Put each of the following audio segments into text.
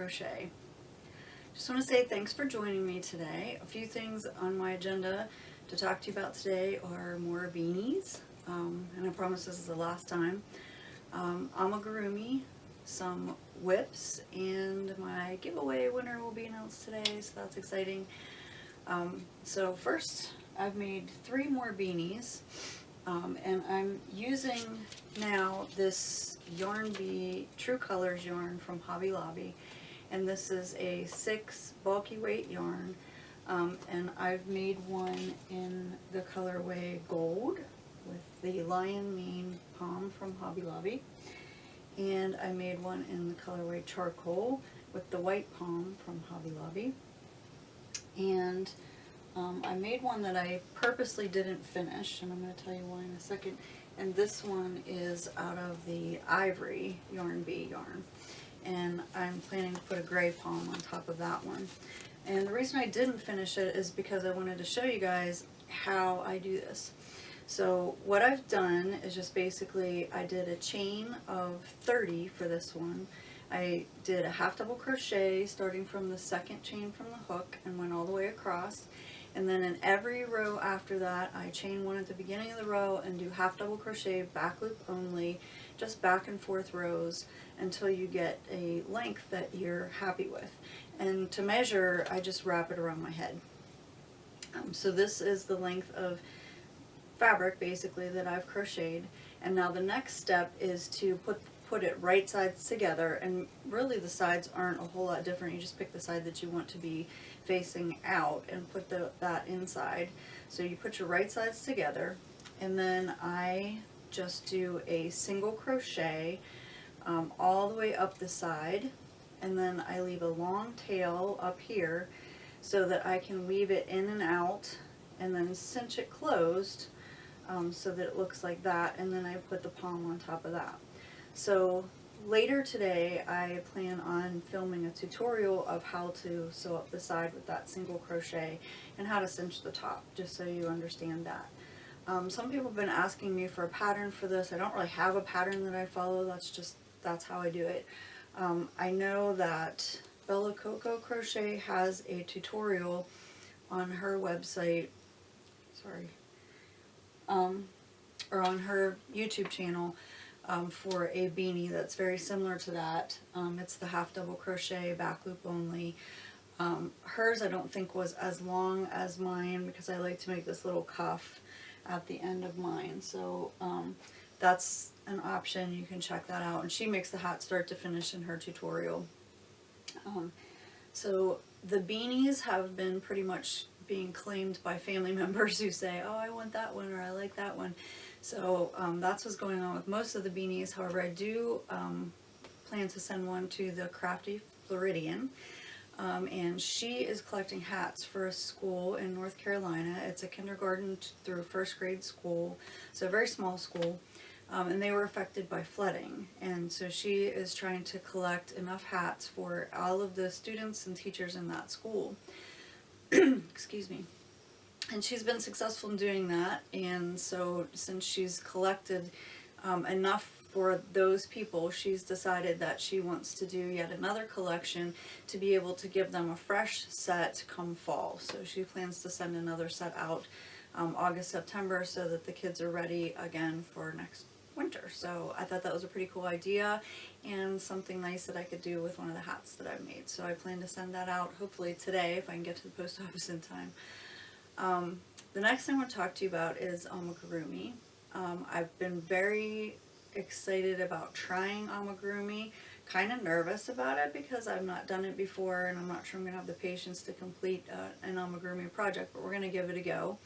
crochet. Just want to say thanks for joining me today. A few things on my agenda to talk to you about today are more beanies, and I promise this is the last time. Amigurumi, some whips, and my giveaway winner will be announced today, so that's exciting. So first, I've made 3 more beanies, and I'm using now this Yarn Bee True Colors yarn from Hobby Lobby, and this is a 6 bulky weight yarn, and I've made one in the colorway Gold with the lion mane palm from Hobby Lobby, and I made one in the colorway Charcoal with the white palm from Hobby Lobby, and I made one that I purposely didn't finish, and I'm going to tell you why in a second. And this one is out of the Ivory Yarn Bee yarn, and I'm planning to put a gray palm on top of that one. And the reason I didn't finish it is because I wanted to show you guys how I do this. So what I've done is just basically I did a chain of 30 for this one. I did a half double crochet starting from the second chain from the hook and went all the way across, and then in every row after that I chain one at the beginning of the row and do half double crochet, back loop only, just back and forth rows until you get a length that you're happy with. And to measure, I just wrap it around my head. So this is the length of fabric basically that I've crocheted, and now the next step is to put it right sides together, and really the sides aren't a whole lot different. You just pick the side that you want to be facing out and put that inside. So you put your right sides together, and then I just do a single crochet all the way up the side, and then I leave a long tail up here so that I can weave it in and out and then cinch it closed so that it looks like that, and then I put the palm on top of that. So later today I plan on filming a tutorial of how to sew up the side with that single crochet and how to cinch the top, just so you understand that. Some people have been asking me for a pattern for this. I don't really have a pattern that I follow, that's how I do it. I know that Bella Coco Crochet has a tutorial on her website, or on her YouTube channel for a beanie that's very similar to that. It's the half double crochet, back loop only. Hers I don't think was as long as mine because I like to make this little cuff at the end of mine. So that's an option, you can check that out. And she makes the hat start to finish in her tutorial. So the beanies have been pretty much being claimed by family members who say, oh, I want that one, or I like that one. So that's what's going on with most of the beanies. However, I do plan to send one to the Crafty Floridian, and she is collecting hats for a school in North Carolina. It's a kindergarten through 1st grade school, so a very small school, and they were affected by flooding, and so she is trying to collect enough hats for all of the students and teachers in that school. Excuse me. And she's been successful in doing that, and so since she's collected enough for those people, she's decided that she wants to do yet another collection to be able to give them a fresh set come fall. So she plans to send another set out August, September, so that the kids are ready again for next winter. So I thought that was a pretty cool idea and something nice that I could do with one of the hats that I've made. So I plan to send that out hopefully today if I can get to the post office in time. The next thing I want to talk to you about is amigurumi. I've been very excited about trying amigurumi, kind of nervous about it because I've not done it before and I'm not sure I'm going to have the patience to complete an amigurumi project, but we're going to give it a go.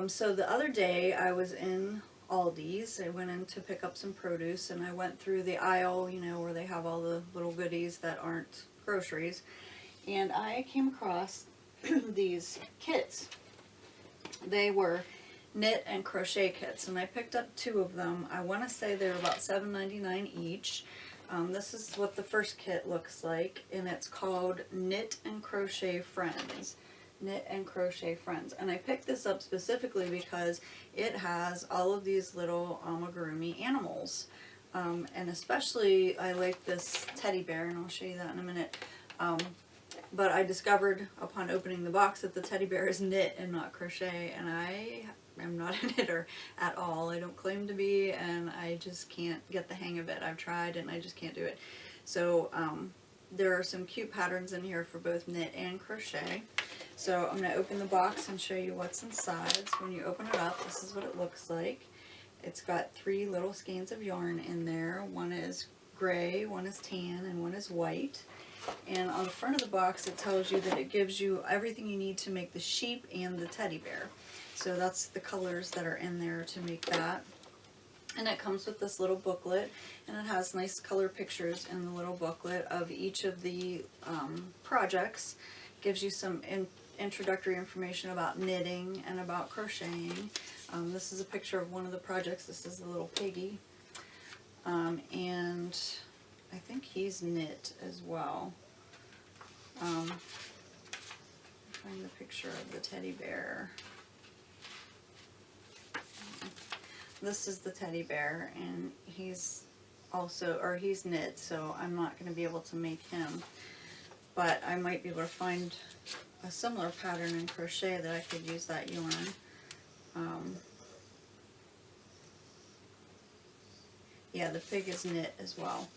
So the other day I was in Aldi's. I went in to pick up some produce, and I went through the aisle, you know, where they have all the little goodies that aren't groceries, and I came across these kits. They were knit and crochet kits, and I picked up 2 of them. I want to say they were about $7.99 each. This is what the first kit looks like, and it's called Knit and Crochet Friends. Knit and Crochet Friends. And I picked this up specifically because it has all of these little amigurumi animals. And especially I like this teddy bear, and I'll show you that in a minute. But I discovered upon opening the box that the teddy bear is knit and not crochet, and I am not a knitter at all. I don't claim to be, and I just can't get the hang of it. I've tried and I just can't do it. So there are some cute patterns in here for both knit and crochet. So I'm going to open the box and show you what's inside. So when you open it up, this is what it looks like. It's got 3 little skeins of yarn in there. One is gray, one is tan, and one is white. And on the front of the box it tells you that it gives you everything you need to make the sheep and the teddy bear. So that's the colors that are in there to make that. And it comes with this little booklet, and it has nice color pictures in the little booklet of each of the projects. Gives you some introductory information about knitting and about crocheting. This is a picture of one of the projects. This is the little piggy. And I think he's knit as well. Find the picture of the teddy bear. This is the teddy bear, and he's knit, so I'm not going to be able to make him. But I might be able to find a similar pattern in crochet that I could use that yarn. Yeah, the pig is knit as well.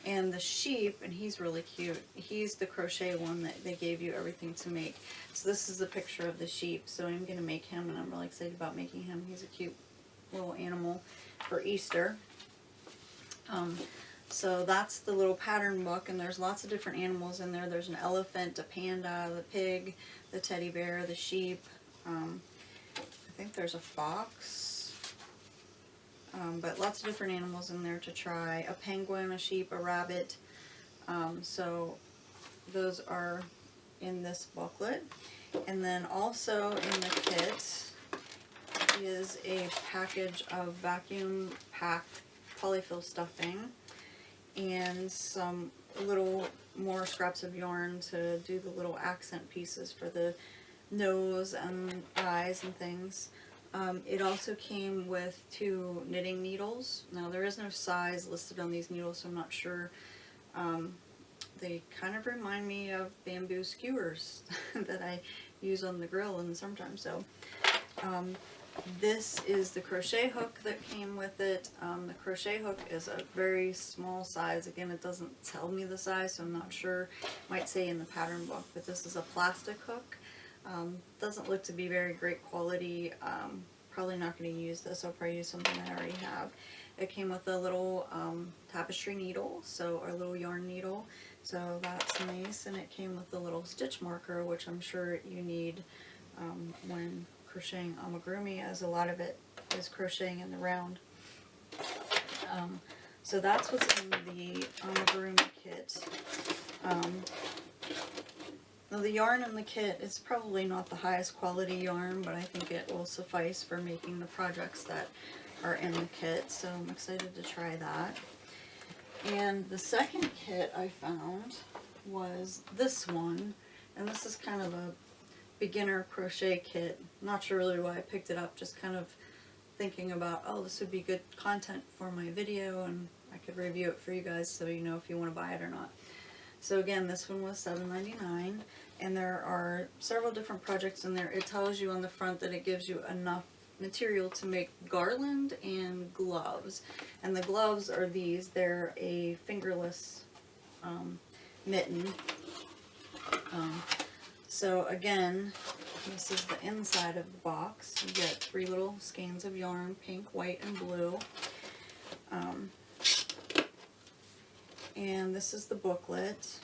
And the sheep, and he's really cute, he's the crochet one that they gave you everything to make. So this is the picture of the sheep, so I'm going to make him, and I'm really excited about making him. He's a cute little animal for Easter. So that's the little pattern book, and there's lots of different animals in there. There's an elephant, a panda, the pig, the teddy bear, the sheep. I think there's a fox. But lots of different animals in there to try. A penguin, a sheep, a rabbit. So those are in this booklet. And then also in the kit is a package of vacuum packed polyfill stuffing and some little more scraps of yarn to do the little accent pieces for the nose and eyes and things. It also came with 2 knitting needles. Now there is no size listed on these needles, so I'm not sure. They kind of remind me of bamboo skewers that I use on the grill in the summertime. So this is the crochet hook that came with it. The crochet hook is a very small size. Again, it doesn't tell me the size, so I'm not sure. It might say in the pattern book, but this is a plastic hook. Doesn't look to be very great quality. Probably not going to use this. I'll probably use something I already have. It came with a little tapestry needle, so a little yarn needle. So that's nice, and it came with a little stitch marker, which I'm sure you need when crocheting amigurumi, as a lot of it is crocheting in the round. So that's what's in the amigurumi kit. Now the yarn in the kit is probably not the highest quality yarn, but I think it will suffice for making the projects that are in the kit, so I'm excited to try that. And the second kit I found was this one, and this is kind of a beginner crochet kit. Not sure really why I picked it up, just kind of thinking about, oh, this would be good content for my video, and I could review it for you guys so you know if you want to buy it or not. So again, this one was $7.99, and there are several different projects in there. It tells you on the front that it gives you enough material to make garland and gloves. And the gloves are these. They're a fingerless mitten. So again, this is the inside of the box. You get 3 little skeins of yarn, pink, white, and blue. And this is the booklet.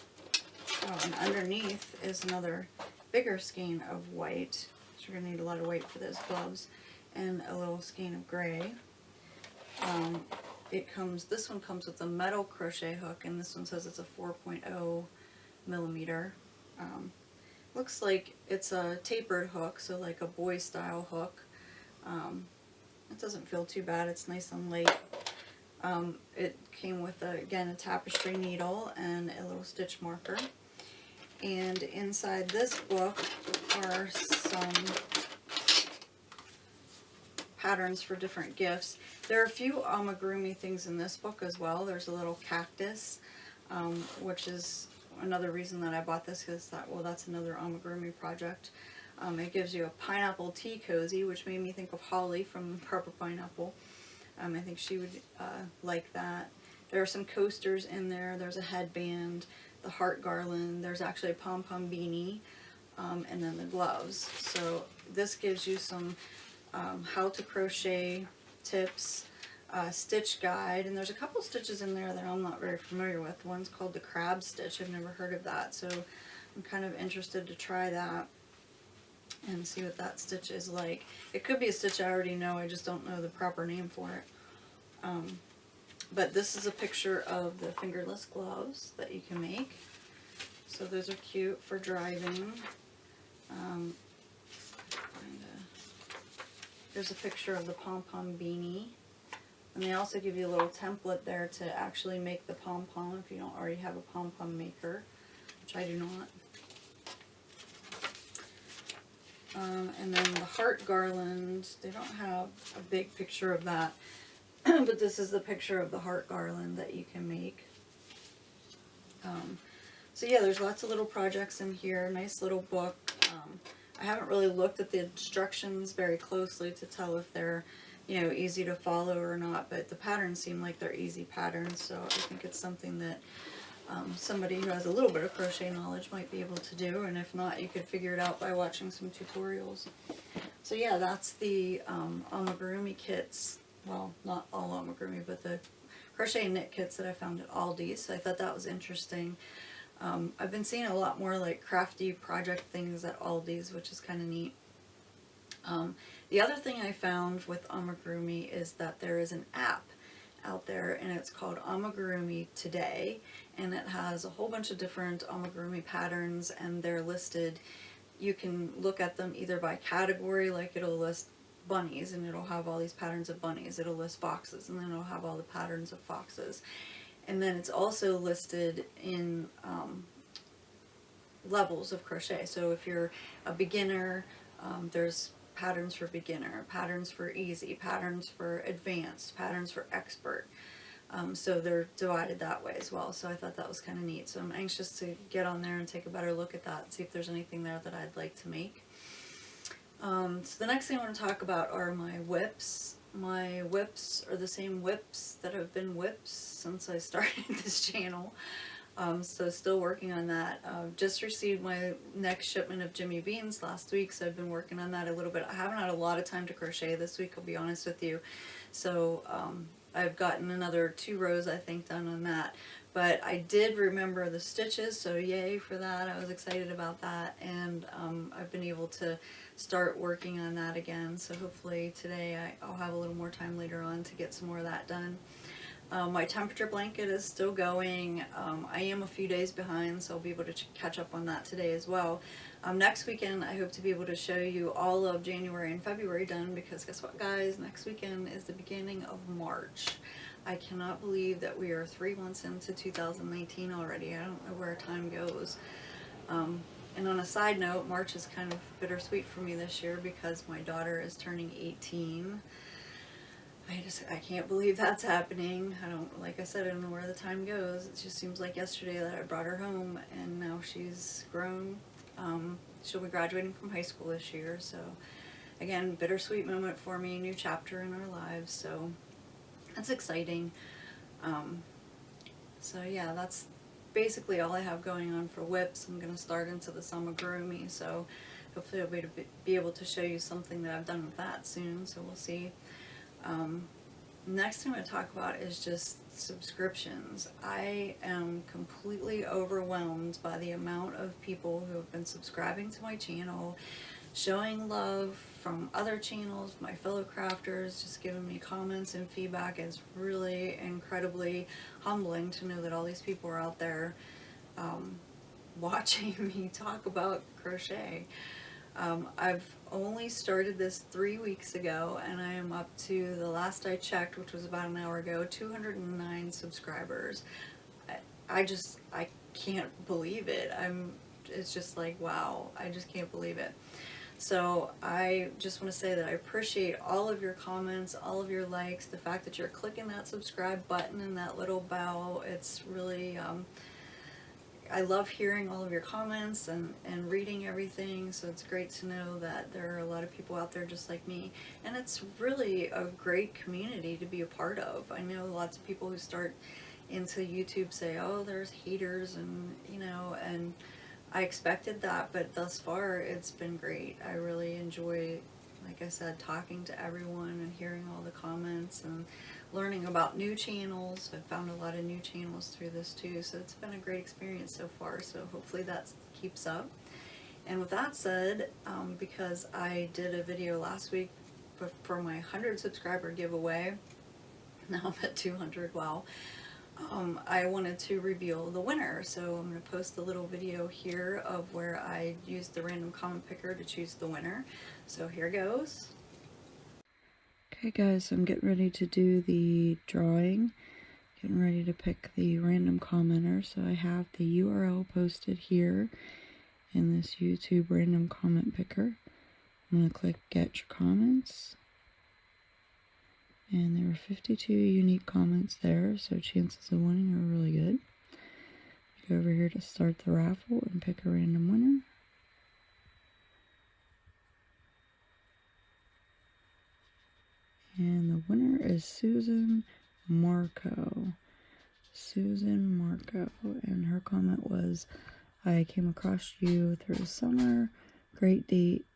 Oh, and underneath is another bigger skein of white. So you're going to need a lot of white for those gloves. And a little skein of gray. This one comes with a metal crochet hook, and this one says it's a 4.0 millimeter. Looks like it's a tapered hook, so like a boy style hook. It doesn't feel too bad, it's nice and light. It came with, again, a tapestry needle and a little stitch marker. And inside this book are some patterns for different gifts. There are a few amigurumi things in this book as well. There's a little cactus, which is another reason that I bought this, because well, that's another amigurumi project. It gives you a pineapple tea cozy, which made me think of Holly from Proper Pineapple. I think she would like that. There are some coasters in there. There's a headband, the heart garland. There's actually a pom-pom beanie, and then the gloves. So this gives you some how to crochet tips, stitch guide, and there's a couple stitches in there that I'm not very familiar with. One's called the crab stitch. I've never heard of that, so I'm kind of interested to try that and see what that stitch is like. It could be a stitch I already know, I just don't know the proper name for it. But this is a picture of the fingerless gloves that you can make. So those are cute for driving. There's a picture of the pom-pom beanie. And they also give you a little template there to actually make the pom-pom if you don't already have a pom-pom maker, which I do not. And then the heart garland, they don't have a big picture of that, but this is the picture of the heart garland that you can make. So yeah, there's lots of little projects in here, nice little book. I haven't really looked at the instructions very closely to tell if they're, you know, easy to follow or not, but the patterns seem like they're easy patterns, so I think it's something that somebody who has a little bit of crochet knowledge might be able to do, and if not, you could figure it out by watching some tutorials. So yeah, that's the amigurumi kits. Well, not all amigurumi, but the crochet and knit kits that I found at Aldi, so I thought that was interesting. I've been seeing a lot more like crafty project things at Aldi's, which is kind of neat. The other thing I found with amigurumi is that there is an app out there, and it's called Amigurumi Today, and it has a whole bunch of different amigurumi patterns, and they're listed. You can look at them either by category, like it'll list bunnies and it'll have all these patterns of bunnies, it'll list foxes and then it'll have all the patterns of foxes, and then it's also listed in levels of crochet. So if you're a beginner, there's patterns for beginner, patterns for easy, patterns for advanced, patterns for expert. So they're divided that way as well. So I thought that was kind of neat. So I'm anxious to get on there and take a better look at that and see if there's anything there that I'd like to make. So the next thing I want to talk about are my whips. My whips are the same whips that have been whips since I started this channel. So still working on that. Just received my next shipment of Jimmy Beans last week, so I've been working on that a little bit. I haven't had a lot of time to crochet this week, I'll be honest with you. So I've gotten another 2 rows I think done on that. But I did remember the stitches, so yay for that. I was excited about that, and I've been able to start working on that again. So hopefully today I'll have a little more time later on to get some more of that done. My temperature blanket is still going. I am a few days behind, so I'll be able to catch up on that today as well. Next weekend I hope to be able to show you all of January and February done, because guess what guys, next weekend is the beginning of March. I cannot believe that we are 3 months into 2019 already. I don't know where time goes. And on a side note, March is kind of bittersweet for me this year because my daughter is turning 18. I can't believe that's happening. Like I said, I don't know where the time goes. It just seems like yesterday that I brought her home, and now she's grown. She'll be graduating from high school this year, so again, bittersweet moment for me, new chapter in our lives, so that's exciting. So yeah, that's basically all I have going on for whips. I'm going to start into the amigurumi, so hopefully I'll be able to show you something that I've done with that soon, so we'll see. Next thing I'm going to talk about is just subscriptions. I am completely overwhelmed by the amount of people who have been subscribing to my channel, showing love from other channels, my fellow crafters, just giving me comments and feedback. It's really incredibly humbling to know that all these people are out there watching me talk about crochet. I've only started this 3 weeks ago, and I am up to, the last I checked, which was about an hour ago, 209 subscribers. I can't believe it. It's just like, wow, I just can't believe it. So I just want to say that I appreciate all of your comments, all of your likes, the fact that you're clicking that subscribe button and that little bell. It's really, I love hearing all of your comments and reading everything, so it's great to know that there are a lot of people out there just like me. And it's really a great community to be a part of. I know lots of people who start into YouTube say, oh, there's haters, and and I expected that, but thus far it's been great. I really enjoy, like I said, talking to everyone and hearing all the comments and learning about new channels. I've found a lot of new channels through this too, so it's been a great experience so far, so hopefully that keeps up. And with that said, because I did a video last week for my 100 subscriber giveaway, now I'm at 200, wow. I wanted to reveal the winner, so I'm going to post a little video here of where I used the random comment picker to choose the winner. So here goes. Okay guys, I'm getting ready to do the drawing, getting ready to pick the random commenter. So I have the URL posted here in this YouTube random comment picker. I'm going to click get your comments. And there were 52 unique comments there, so chances of winning are really good. Go over here to start the raffle and pick a random winner. And the winner is Susan Marco. Susan Marco. And her comment was, I came across you through the summer. Great date,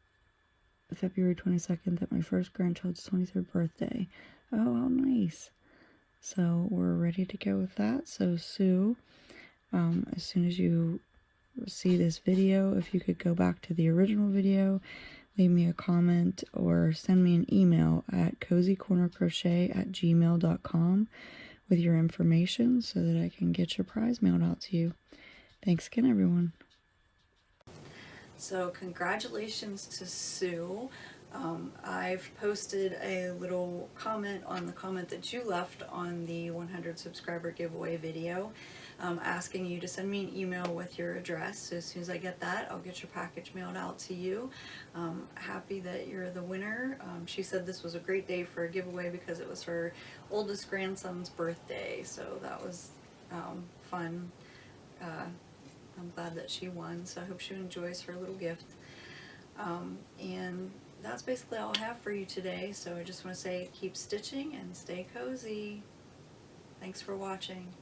February 22nd, at my first grandchild's 23rd birthday. Oh, how nice. So we're ready to go with that. So Sue, as soon as you see this video, if you could go back to the original video, leave me a comment or send me an email at cozycornercrochet@gmail.com with your information so that I can get your prize mailed out to you. Thanks again, everyone. So congratulations to Sue. I've posted a little comment on the comment that you left on the 100 subscriber giveaway video, asking you to send me an email with your address. So as soon as I get that, I'll get your package mailed out to you. Happy that you're the winner. She said this was a great day for a giveaway because it was her oldest grandson's birthday, so that was fun. I'm glad that she won, so I hope she enjoys her little gift. And that's basically all I have for you today, so I just want to say keep stitching and stay cozy. Thanks for watching.